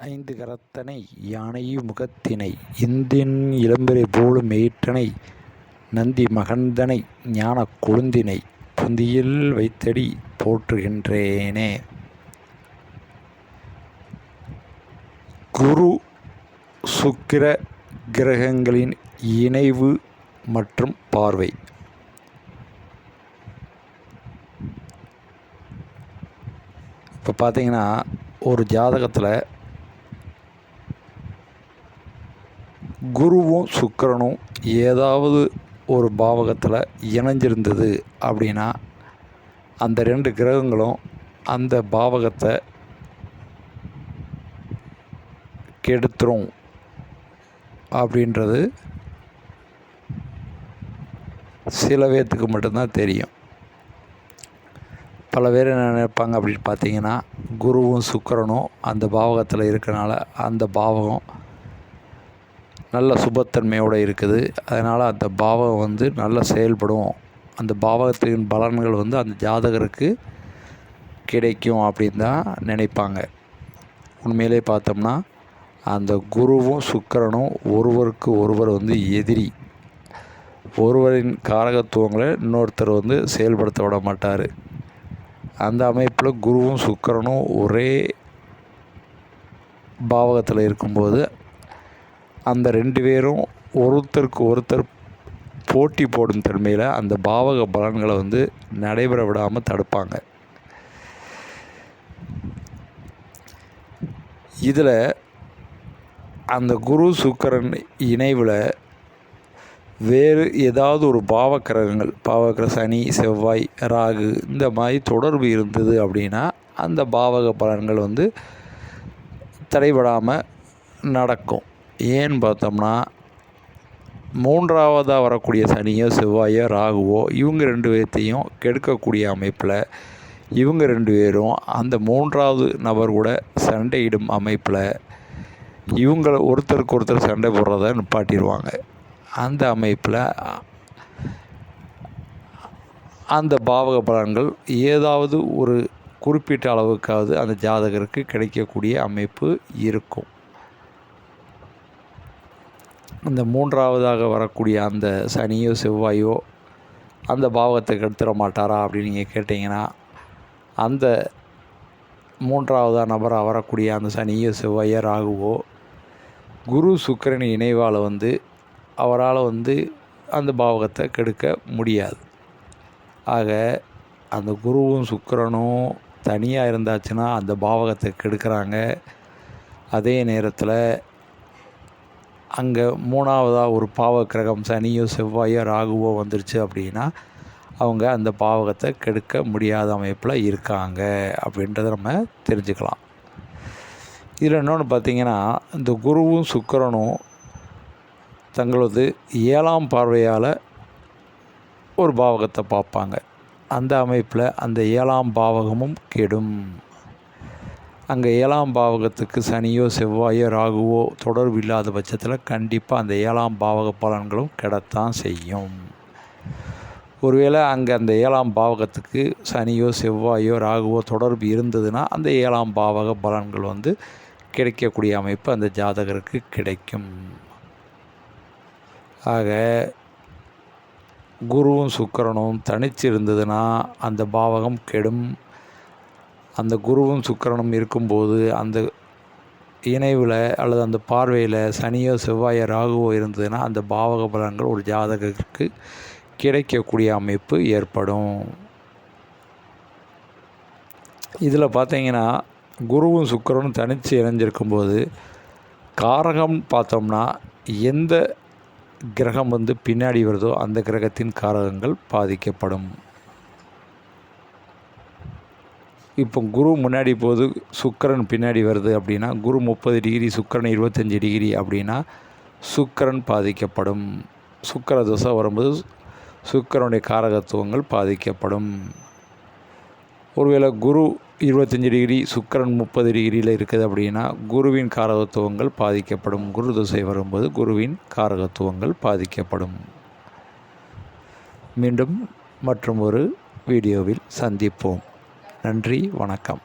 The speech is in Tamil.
ஐந்து கரத்தனை யானையு முகத்தினை இந்தின் இளம்பிறை போலும் எயிற்றனை நந்தி மகந்தனை ஞானக் கொழுந்தினை புந்தியில் வைத்தடி போற்றுகின்றேனே. குரு சுக்கிர கிரகங்களின் இணைவு மற்றும் பார்வை. இப்போ பார்த்தீங்கன்னா ஒரு ஜாதகத்தில் குருவும் சுக்கிரனும் ஏதாவது ஒரு பாவகத்தில் இணைஞ்சிருந்தது அப்படின்னா அந்த ரெண்டு கிரகங்களும் அந்த பாவகத்தை கெடுத்துரும் அப்படின்றது சில பேர்த்துக்கு மட்டும்தான் தெரியும். பல பேர் என்ன நினைப்பாங்க அப்படின்னு பார்த்தீங்கன்னா, குருவும் சுக்கிரனும் அந்த பாவகத்தில் இருக்கனால அந்த பாவகம் நல்ல சுபத்தன்மையோடு இருக்குது, அதனால் அந்த பாவகம் நல்லா செயல்படும், அந்த பாவகத்தின் பலன்கள் அந்த ஜாதகருக்கு கிடைக்கும் அப்படின்னு தான் நினைப்பாங்க. உண்மையிலே பார்த்தோம்னா அந்த குருவும் சுக்கிரனும் ஒருவருக்கு ஒருவர் எதிரி. ஒருவரின் காரகத்துவங்களை இன்னொருத்தர் செயல்படுத்த விட மாட்டார். அந்த அமைப்பில் குருவும் சுக்கிரனும் ஒரே பாவகத்தில் இருக்கும்போது அந்த ரெண்டு பேரும் ஒருத்தருக்கு ஒருத்தர் போட்டி போடும் தன்மையில் அந்த பாவக பலன்களை நடைபெற விடாமல் தடுப்பாங்க. இதில் அந்த குரு சுக்கிரன் இணைவில் வேறு ஏதாவது ஒரு பாவக்கிரகங்கள், பாவக்கிர சனி செவ்வாய் ராகு இந்த மாதிரி தொடர்பு இருந்தது அப்படின்னா அந்த பாவக பலன்கள் தடைபடாமல் நடக்கும். ஏன்னு பார்த்தோம்னா, மூன்றாவதாக வரக்கூடிய சனியோ செவ்வாயோ ராகுவோ இவங்க ரெண்டு பேர்த்தையும் கெடுக்கக்கூடிய அமைப்பில் இவங்க ரெண்டு பேரும் அந்த மூன்றாவது நபர் கூட சண்டையிடும் அமைப்பில் இவங்கள ஒருத்தருக்கு ஒருத்தர் சண்டை போடுறத நிப்பாட்டிடுவாங்க. அந்த அமைப்பில் அந்த பாவக பலன்கள் ஏதாவது ஒரு குறிப்பிட்ட அளவுக்காவது அந்த ஜாதகருக்கு கிடைக்கக்கூடிய அமைப்பு இருக்கும். அந்த மூன்றாவதாக வரக்கூடிய அந்த சனியோ செவ்வாயோ அந்த பாவகத்தை கெடுத்துட மாட்டாரா அப்படின்னு நீங்கள் கேட்டிங்கன்னா, அந்த மூன்றாவதாக நபராக வரக்கூடிய அந்த சனியோ செவ்வாயோ ராகுவோ குரு சுக்கிரன் இணைவால் அவரால் அந்த பாவகத்தை கெடுக்க முடியாது. ஆக அந்த குருவும் சுக்கிரனும் தனியாக இருந்தாச்சுன்னா அந்த பாவகத்தை கெடுக்கிறாங்க. அதே நேரத்தில் அங்கே மூணாவதாக ஒரு பாவக்கிரகம் சனியோ செவ்வாயோ ராகுவோ வந்துருச்சு அப்படின்னா அவங்க அந்த பாவகத்தை கெடுக்க முடியாத அமைப்பில் இருக்காங்க அப்படின்றத நம்ம தெரிஞ்சுக்கலாம். இதில் இன்னொன்று பார்த்திங்கன்னா, இந்த குருவும் சுக்கிரனும் தங்களது 7ஆம் பார்வையால் ஒரு பாவகத்தை பார்ப்பாங்க. அந்த அமைப்பில் அந்த 7ஆம் பாவகமும் கெடும். அங்கே 7ஆம் பாவகத்துக்கு சனியோ செவ்வாயோ ராகுவோ தொடர்பு இல்லாத பட்சத்தில் கண்டிப்பாக அந்த 7ஆம் பாவக பலன்களும் கெடத்தான் செய்யும். ஒருவேளை அங்கே அந்த 7ஆம் பாவகத்துக்கு சனியோ செவ்வாயோ ராகுவோ தொடர்பு இருந்ததுன்னா அந்த 7ஆம் பாவக பலன்கள் கிடைக்கக்கூடிய அமைப்பு அந்த ஜாதகருக்கு கிடைக்கும். ஆக குருவும் சுக்கிரனும் தனிச்சு இருந்ததுன்னா அந்த பாவகம் கெடும். அந்த குருவும் சுக்கிரனும் இருக்கும்போது அந்த இணைவில் அல்லது அந்த பார்வையில் சனியோ செவ்வாயோ ராகுவோ இருந்ததுன்னா அந்த பாவக பலன்கள் ஒரு ஜாதகருக்கு கிடைக்கக்கூடிய அமைப்பு ஏற்படும். இதில் பார்த்தீங்கன்னா, குருவும் சுக்கிரனும் தனித்து இணைஞ்சிருக்கும்போது காரகம் பார்த்தோம்னா எந்த கிரகம் பின்னாடி வருதோ அந்த கிரகத்தின் காரகங்கள் பாதிக்கப்படும். இப்போ குரு முன்னாடி போது சுக்கிரன் பின்னாடி வருது அப்படின்னா குரு 30 டிகிரி சுக்கிரன் 25 டிகிரி அப்படின்னா சுக்கிரன் பாதிக்கப்படும். சுக்கிர தசை வரும்போது சுக்கிரனுடைய காரகத்துவங்கள் பாதிக்கப்படும். ஒருவேளை குரு 25 டிகிரி சுக்கிரன் 30 டிகிரியில் இருக்குது அப்படின்னா குருவின் காரகத்துவங்கள் பாதிக்கப்படும். குரு தசை வரும்போது குருவின் காரகத்துவங்கள் பாதிக்கப்படும். மீண்டும் மற்றும் ஒரு வீடியோவில் சந்திப்போம். நன்றி, வணக்கம்.